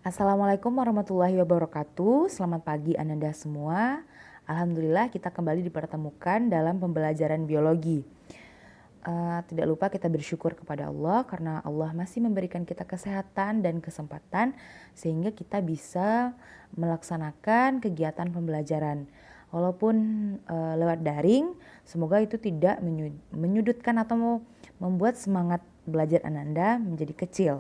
Assalamualaikum warahmatullahi wabarakatuh. Selamat pagi Ananda semua. Alhamdulillah kita kembali dipertemukan dalam pembelajaran biologi. Tidak lupa kita bersyukur kepada Allah karena Allah masih memberikan kita kesehatan dan kesempatan sehingga kita bisa melaksanakan kegiatan pembelajaran. Walaupun lewat daring, semoga itu tidak menyudutkan atau membuat semangat belajar Ananda menjadi kecil.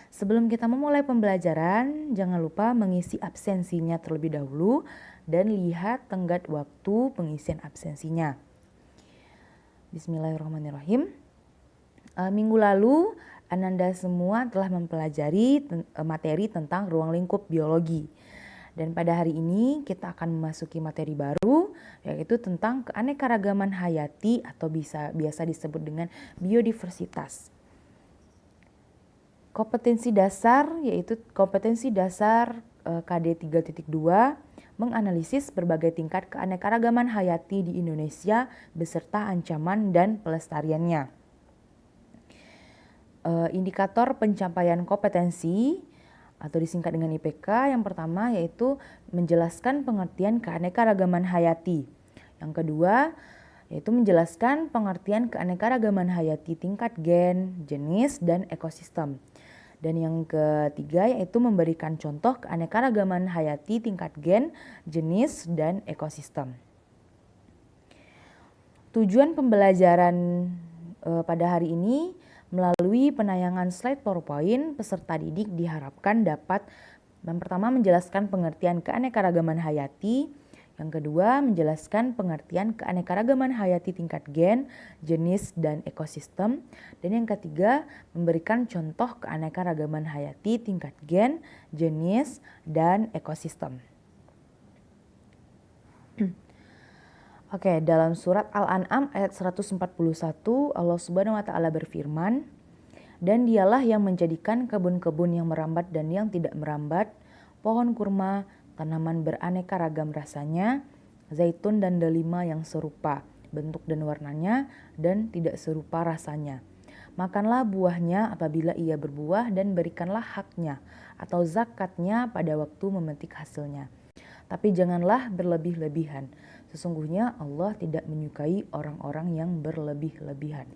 Sebelum kita memulai pembelajaran, jangan lupa mengisi absensinya terlebih dahulu dan lihat tenggat waktu pengisian absensinya. Bismillahirrahmanirrahim. Minggu lalu, Ananda semua telah mempelajari materi tentang ruang lingkup biologi. Dan pada hari ini kita akan memasuki materi baru, yaitu tentang keanekaragaman hayati atau biasa disebut dengan biodiversitas. Kompetensi dasar yaitu kompetensi dasar KD 3.2 menganalisis berbagai tingkat keanekaragaman hayati di Indonesia beserta ancaman dan pelestariannya. Indikator pencapaian kompetensi atau disingkat dengan IPK yang pertama yaitu menjelaskan pengertian keanekaragaman hayati. Yang kedua yaitu menjelaskan pengertian keanekaragaman hayati tingkat gen, jenis, dan ekosistem. Dan yang ketiga yaitu memberikan contoh keanekaragaman hayati tingkat gen, jenis, dan ekosistem. Tujuan pembelajaran pada hari ini melalui penayangan slide PowerPoint, peserta didik diharapkan dapat yang pertama menjelaskan pengertian keanekaragaman hayati, yang kedua menjelaskan pengertian keanekaragaman hayati tingkat gen, jenis, dan ekosistem, dan yang ketiga memberikan contoh keanekaragaman hayati tingkat gen, jenis, dan ekosistem. Oke, dalam surat Al-An'am ayat 141 Allah Subhanahu wa taala berfirman, "Dan dialah yang menjadikan kebun-kebun yang merambat dan yang tidak merambat, pohon kurma, tanaman beraneka ragam rasanya, zaitun dan delima yang serupa bentuk dan warnanya dan tidak serupa rasanya. Makanlah buahnya apabila ia berbuah dan berikanlah haknya atau zakatnya pada waktu memetik hasilnya. Tapi janganlah berlebih-lebihan. Sesungguhnya Allah tidak menyukai orang-orang yang berlebih-lebihan."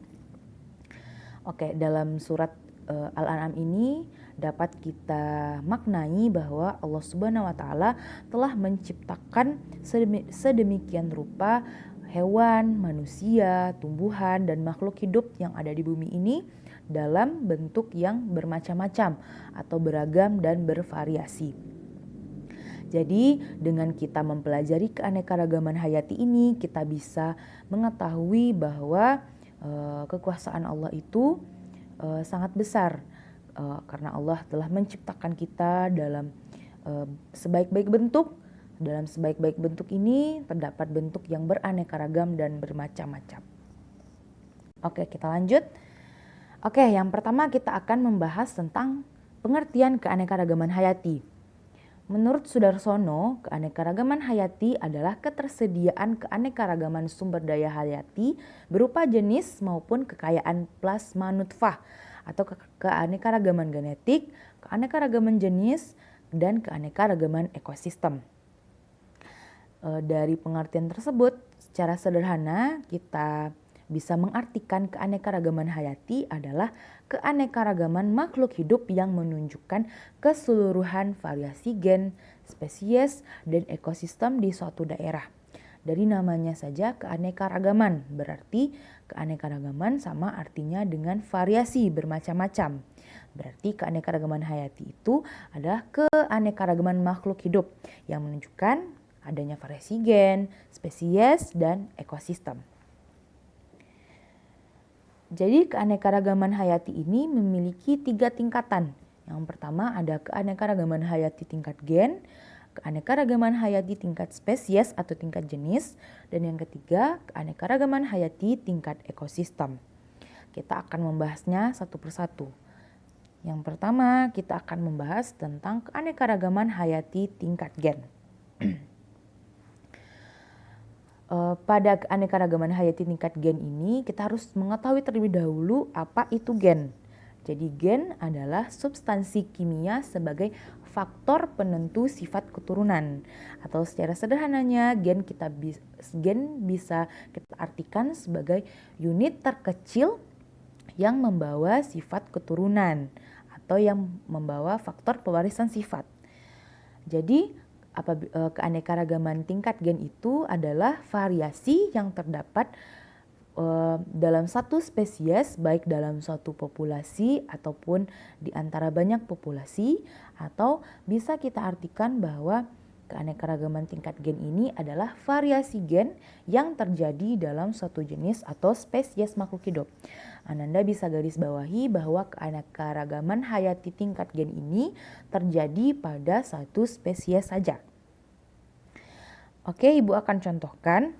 Oke, dalam surat Al-An'am ini dapat kita maknai bahwa Allah Subhanahu wa taala telah menciptakan sedemikian rupa hewan, manusia, tumbuhan, dan makhluk hidup yang ada di bumi ini dalam bentuk yang bermacam-macam atau beragam dan bervariasi. Jadi dengan kita mempelajari keanekaragaman hayati ini, kita bisa mengetahui bahwa kekuasaan Allah itu sangat besar karena Allah telah menciptakan kita dalam sebaik-baik bentuk. Dalam sebaik-baik bentuk ini terdapat bentuk yang beraneka ragam dan bermacam-macam. Oke, kita lanjut. Oke, yang pertama kita akan membahas tentang pengertian keanekaragaman hayati. Menurut Sudarsono, keanekaragaman hayati adalah ketersediaan keanekaragaman sumber daya hayati berupa jenis maupun kekayaan plasma nutfah atau keanekaragaman genetik, keanekaragaman jenis, dan keanekaragaman ekosistem. Dari pengertian tersebut, secara sederhana kita bisa mengartikan keanekaragaman hayati adalah keanekaragaman makhluk hidup yang menunjukkan keseluruhan variasi gen, spesies, dan ekosistem di suatu daerah. Dari namanya saja keanekaragaman, berarti keanekaragaman sama artinya dengan variasi bermacam-macam. Berarti keanekaragaman hayati itu adalah keanekaragaman makhluk hidup yang menunjukkan adanya variasi gen, spesies, dan ekosistem. Jadi keanekaragaman hayati ini memiliki 3 tingkatan. Yang pertama ada keanekaragaman hayati tingkat gen, keanekaragaman hayati tingkat spesies atau tingkat jenis, dan yang ketiga keanekaragaman hayati tingkat ekosistem. Kita akan membahasnya satu persatu. Yang pertama kita akan membahas tentang keanekaragaman hayati tingkat gen. Pada keanekaragaman hayati tingkat gen ini kita harus mengetahui terlebih dahulu apa itu gen. Jadi gen adalah substansi kimia sebagai faktor penentu sifat keturunan. Atau secara sederhananya gen bisa kita artikan sebagai unit terkecil yang membawa sifat keturunan atau yang membawa faktor pewarisan sifat. Jadi keanekaragaman tingkat gen itu adalah variasi yang terdapat dalam satu spesies, baik dalam suatu populasi ataupun di antara banyak populasi, atau bisa kita artikan bahwa keanekaragaman tingkat gen ini adalah variasi gen yang terjadi dalam suatu jenis atau spesies makhluk hidup. Ananda bisa garis bawahi bahwa keanekaragaman hayati tingkat gen ini terjadi pada satu spesies saja. Oke, Ibu akan contohkan.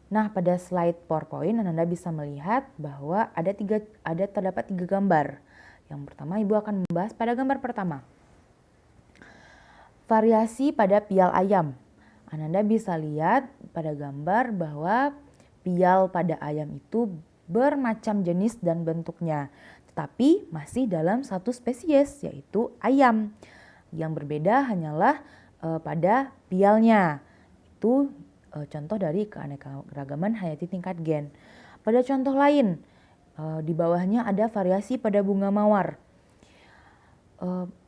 Nah, pada slide PowerPoint Anda bisa melihat bahwa terdapat 3 gambar. Yang pertama, Ibu akan membahas pada gambar pertama. Variasi pada pial ayam. Anda bisa lihat pada gambar bahwa pial pada ayam itu bermacam jenis dan bentuknya, tetapi masih dalam satu spesies, yaitu ayam. Yang berbeda hanyalah pada pialnya. Itu contoh dari keanekaragaman hayati tingkat gen. Pada contoh lain, di bawahnya ada variasi pada bunga mawar.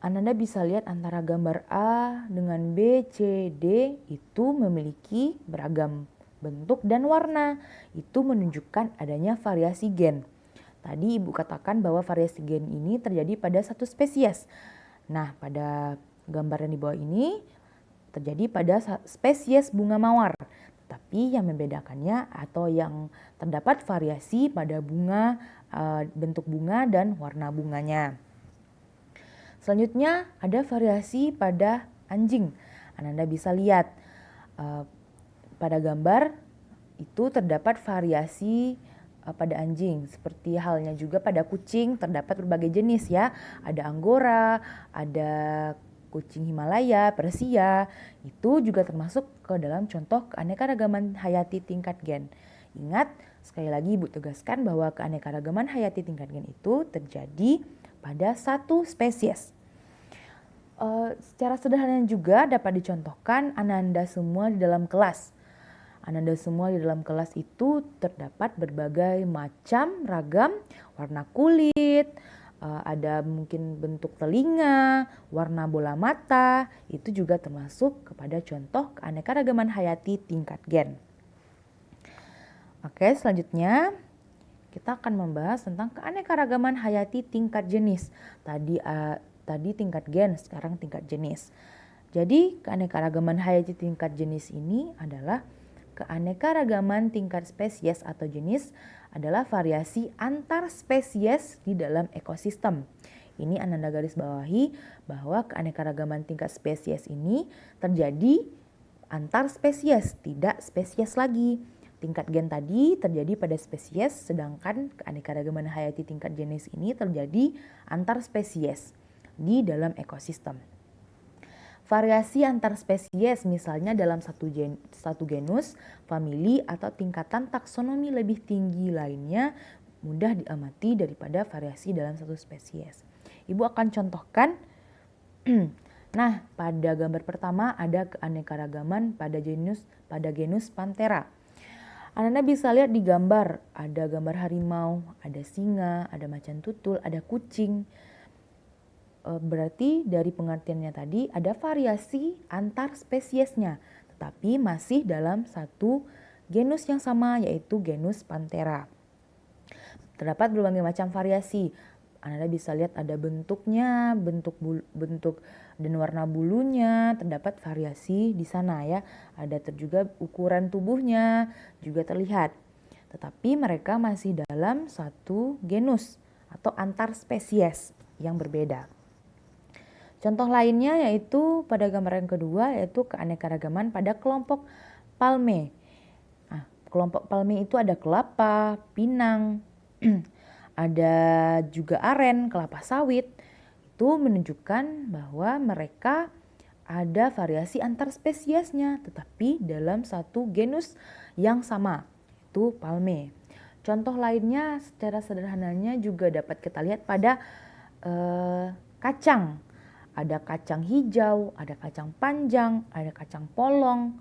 Anda bisa lihat antara gambar A dengan B, C, D itu memiliki beragam bentuk dan warna. Itu menunjukkan adanya variasi gen. Tadi Ibu katakan bahwa variasi gen ini terjadi pada satu spesies. Nah, pada gambar yang di bawah ini terjadi pada spesies bunga mawar. Tapi yang membedakannya atau yang terdapat variasi pada bunga, bentuk bunga dan warna bunganya. Selanjutnya ada variasi pada anjing. Anda bisa lihat pada gambar itu terdapat variasi pada anjing. Seperti halnya juga pada kucing terdapat berbagai jenis ya. Ada Anggora, ada kucing Himalaya, Persia, itu juga termasuk ke dalam contoh keanekaragaman hayati tingkat gen. Ingat, sekali lagi Ibu tegaskan bahwa keanekaragaman hayati tingkat gen itu terjadi pada satu spesies. Secara sederhana juga dapat dicontohkan Ananda semua di dalam kelas. Ananda semua di dalam kelas itu terdapat berbagai macam ragam warna kulit, ada mungkin bentuk telinga, warna bola mata, itu juga termasuk kepada contoh keanekaragaman hayati tingkat gen. Oke, selanjutnya kita akan membahas tentang keanekaragaman hayati tingkat jenis. Tadi tingkat gen, sekarang tingkat jenis. Jadi keanekaragaman hayati tingkat jenis ini adalah keanekaragaman tingkat spesies atau jenis adalah variasi antar spesies di dalam ekosistem. Ini Ananda garis bawahi bahwa keanekaragaman tingkat spesies ini terjadi antar spesies, tidak spesies lagi. Tingkat gen tadi terjadi pada spesies, sedangkan keanekaragaman hayati tingkat jenis ini terjadi antar spesies di dalam ekosistem. Variasi antar spesies misalnya dalam satu genus, famili, atau tingkatan taksonomi lebih tinggi lainnya mudah diamati daripada variasi dalam satu spesies. Ibu akan contohkan. Nah, pada gambar pertama ada keanekaragaman pada genus Panthera. Anda bisa lihat di gambar, ada gambar harimau, ada singa, ada macan tutul, ada kucing. Berarti dari pengertiannya tadi ada variasi antar spesiesnya, tetapi masih dalam satu genus yang sama, yaitu genus Panthera. Terdapat berbagai macam variasi. Anda bisa lihat ada bentuknya, bentuk dan warna bulunya, terdapat variasi di sana ya. Ada juga ukuran tubuhnya juga terlihat. Tetapi mereka masih dalam satu genus atau antar spesies yang berbeda. Contoh lainnya yaitu pada gambaran kedua yaitu keanekaragaman pada kelompok palme. Nah, kelompok palme itu ada kelapa, pinang, ada juga aren, kelapa sawit. Itu menunjukkan bahwa mereka ada variasi antar spesiesnya tetapi dalam satu genus yang sama, itu palme. Contoh lainnya secara sederhananya juga dapat kita lihat pada kacang. Ada kacang hijau, ada kacang panjang, ada kacang polong.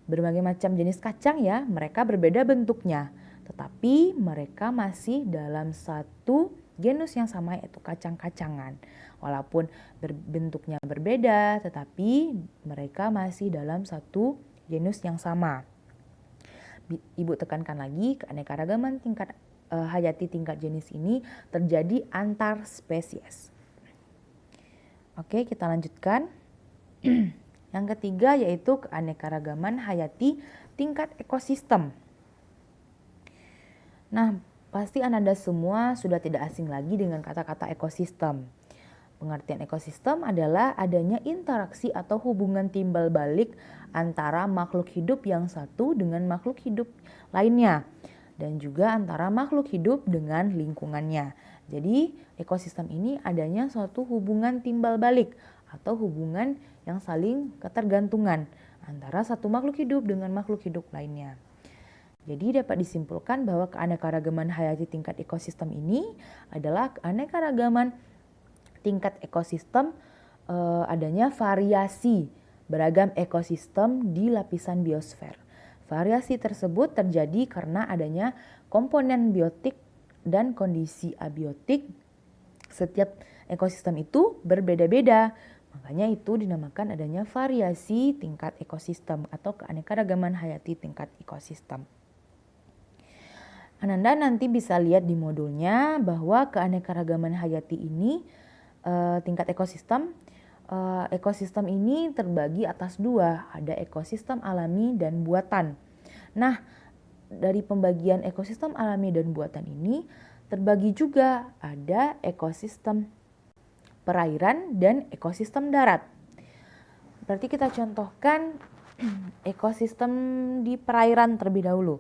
Berbagai macam jenis kacang ya, mereka berbeda bentuknya. Tetapi mereka masih dalam satu genus yang sama, yaitu kacang-kacangan. Walaupun bentuknya berbeda, tetapi mereka masih dalam satu genus yang sama. Ibu tekankan lagi, keanekaragaman tingkat hayati tingkat jenis ini terjadi antar spesies. Oke, kita lanjutkan. Yang ketiga yaitu keanekaragaman hayati tingkat ekosistem. Nah, pasti Anda semua sudah tidak asing lagi dengan kata-kata ekosistem. Pengertian ekosistem adalah adanya interaksi atau hubungan timbal balik antara makhluk hidup yang satu dengan makhluk hidup lainnya, dan juga antara makhluk hidup dengan lingkungannya. Jadi ekosistem ini adanya suatu hubungan timbal balik atau hubungan yang saling ketergantungan antara satu makhluk hidup dengan makhluk hidup lainnya. Jadi dapat disimpulkan bahwa keanekaragaman hayati tingkat ekosistem ini adalah keanekaragaman tingkat ekosistem adanya variasi beragam ekosistem di lapisan biosfer. Variasi tersebut terjadi karena adanya komponen biotik dan kondisi abiotik. Setiap ekosistem itu berbeda-beda. Makanya itu dinamakan adanya variasi tingkat ekosistem atau keanekaragaman hayati tingkat ekosistem. Ananda nanti bisa lihat di modulnya bahwa keanekaragaman hayati ini tingkat ekosistem ini terbagi atas dua, ada ekosistem alami dan buatan. Nah, dari pembagian ekosistem alami dan buatan ini terbagi juga ada ekosistem perairan dan ekosistem darat. Berarti kita contohkan ekosistem di perairan terlebih dahulu.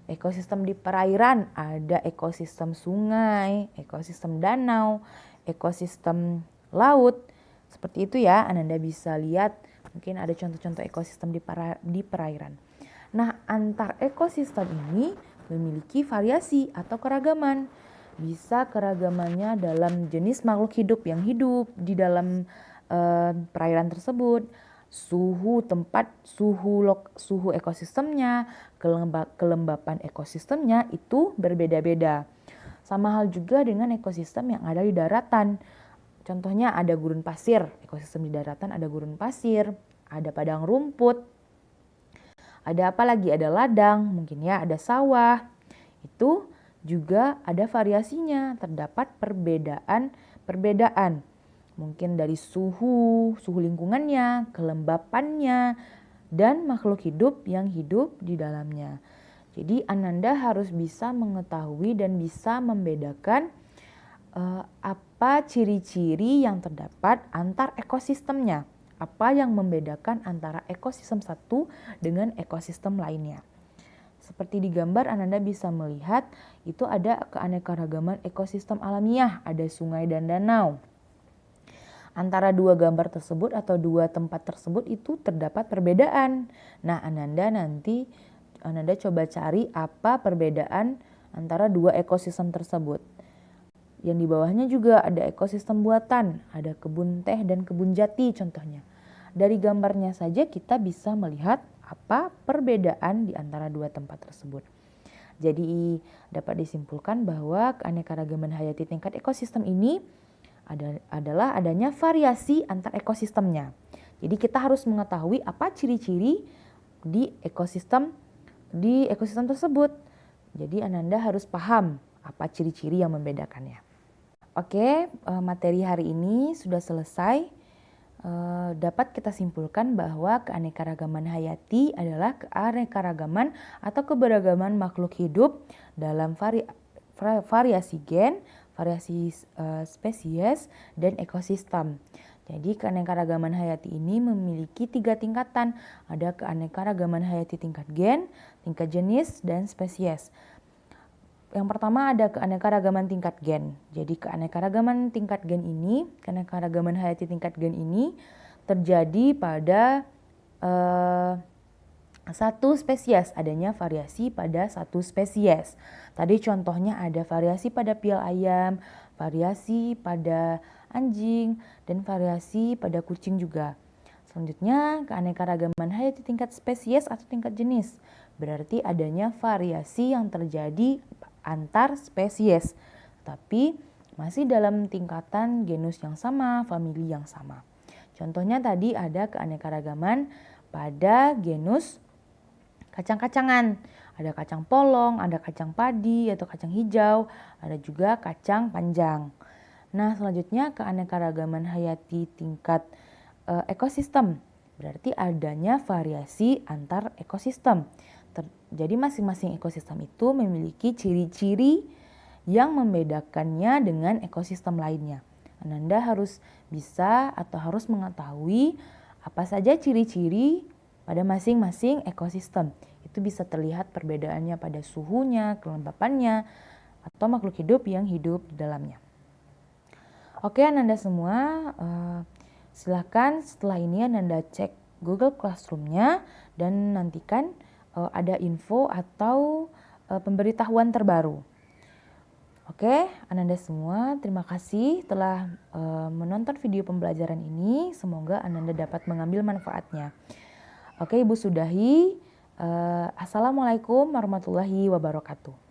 Ekosistem di perairan ada ekosistem sungai, ekosistem danau, ekosistem laut. Seperti itu ya, Anda bisa lihat mungkin ada contoh-contoh ekosistem di perairan. Nah, antar ekosistem ini memiliki variasi atau keragaman. Bisa keragamannya dalam jenis makhluk hidup yang hidup di dalam perairan tersebut, suhu tempat, suhu ekosistemnya, kelembapan ekosistemnya itu berbeda-beda. Sama hal juga dengan ekosistem yang ada di daratan. Contohnya ada gurun pasir, ekosistem di daratan ada gurun pasir, ada padang rumput, ada apa lagi? Ada ladang, mungkin ya, ada sawah. Itu juga ada variasinya, terdapat perbedaan. Mungkin dari suhu lingkungannya, kelembapannya, dan makhluk hidup yang hidup di dalamnya. Jadi Ananda harus bisa mengetahui dan bisa membedakan apa ciri-ciri yang terdapat antar ekosistemnya. Apa yang membedakan antara ekosistem satu dengan ekosistem lainnya. Seperti di gambar Ananda bisa melihat itu ada keanekaragaman ekosistem alamiah, ada sungai dan danau. Antara dua gambar tersebut atau dua tempat tersebut itu terdapat perbedaan. Nah, Ananda coba cari apa perbedaan antara dua ekosistem tersebut. Yang di bawahnya juga ada ekosistem buatan, ada kebun teh dan kebun jati contohnya. Dari gambarnya saja kita bisa melihat apa perbedaan di antara dua tempat tersebut. Jadi dapat disimpulkan bahwa keanekaragaman hayati tingkat ekosistem ini adalah adanya variasi antar ekosistemnya. Jadi kita harus mengetahui apa ciri-ciri di ekosistem tersebut. Jadi Ananda harus paham apa ciri-ciri yang membedakannya. Oke, materi hari ini sudah selesai. Dapat kita simpulkan bahwa keanekaragaman hayati adalah keanekaragaman atau keberagaman makhluk hidup dalam variasi gen, variasi spesies, dan ekosistem. Jadi keanekaragaman hayati ini memiliki 3 tingkatan. Ada keanekaragaman hayati tingkat gen, tingkat jenis, dan spesies. Yang pertama ada keanekaragaman tingkat gen. Jadi keanekaragaman hayati tingkat gen ini terjadi pada satu spesies, adanya variasi pada satu spesies. Tadi contohnya ada variasi pada pial ayam, variasi pada anjing, dan variasi pada kucing juga. Selanjutnya, keanekaragaman hayati tingkat spesies atau tingkat jenis. Berarti adanya variasi yang terjadi antar spesies, tapi masih dalam tingkatan genus yang sama, famili yang sama. Contohnya tadi ada keanekaragaman pada genus kacang-kacangan. Ada kacang polong, ada kacang padi atau kacang hijau, ada juga kacang panjang. Nah, selanjutnya keanekaragaman hayati tingkat ekosistem. Berarti adanya variasi antar ekosistem. Jadi masing-masing ekosistem itu memiliki ciri-ciri yang membedakannya dengan ekosistem lainnya. Ananda harus bisa atau harus mengetahui apa saja ciri-ciri pada masing-masing ekosistem. Itu bisa terlihat perbedaannya pada suhunya, kelembapannya, atau makhluk hidup yang hidup di dalamnya. Oke, Ananda semua, silakan setelah ini Ananda cek Google Classroom-nya dan nantikan ada info atau pemberitahuan terbaru. Oke, Ananda semua, terima kasih telah menonton video pembelajaran ini. Semoga Ananda dapat mengambil manfaatnya. Oke, Ibu sudahi. Assalamualaikum warahmatullahi wabarakatuh.